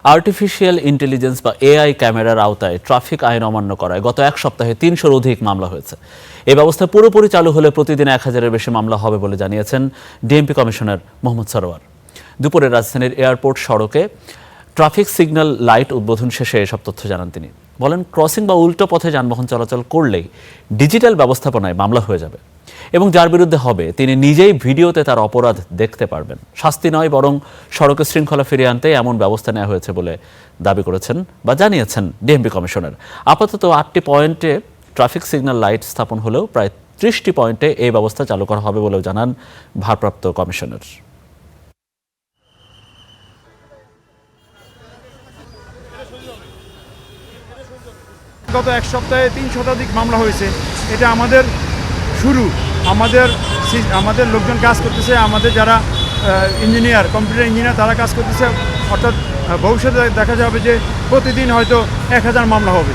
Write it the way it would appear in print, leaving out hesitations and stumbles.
Artificial intelligence বা AI ক্যামেরার আওতায় ট্রাফিক আইন অমান্য করায় গত এক সপ্তাহে ৩০০-র অধিক মামলা হয়েছে। এই ব্যবস্থা পুরোপুরি চালু হলে প্রতিদিন ১,০০০-এর বেশি মামলা হবে বলে জানিয়েছেন ডিএমপি কমিশনার মোহাম্মদ সরোয়ার। দুপুরে রাজধানীর এয়ারপোর্ট সড়কে ট্রাফিক সিগন্যাল লাইট উদ্বোধন শেষে এসব তথ্য জানান তিনি। বলেন, ক্রসিং বা উল্টো পথে যানবাহন চলাচল করলেই ডিজিটাল ব্যবস্থাপনায় মামলা হয়ে যাবে এবং যার বিরুদ্ধে হবে তিনি নিজেই ভিডিওতে তার অপরাধ দেখতে পারবেন। শাস্তি নয়, বরং সড়কে শৃঙ্খলা ফিরিয়ে আনতে এমন ব্যবস্থা নেওয়া হয়েছে বলে দাবি করেছেন বা জানিয়েছেন ডিএমপি কমিশনার। আপাতত ৮টি পয়েন্টে ট্রাফিক সিগন্যাল লাইট স্থাপন হলেও প্রায় ৩০টি পয়েন্টে এই ব্যবস্থা চালু করা হবে বলেও জানান ভারপ্রাপ্ত কমিশনার। গত এক সপ্তাহে ৩ শতাধিক মামলা হয়েছে। এটা আমাদের শুরু। আমাদের লোকজন কাজ করতেছে, আমাদের যারা ইঞ্জিনিয়ার, কম্পিউটার ইঞ্জিনিয়ার তারা কাজ করতেছে। অর্থাৎ ভবিষ্যতে দেখা যাবে যে প্রতিদিন হয়তো ১,০০০ মামলা হবে।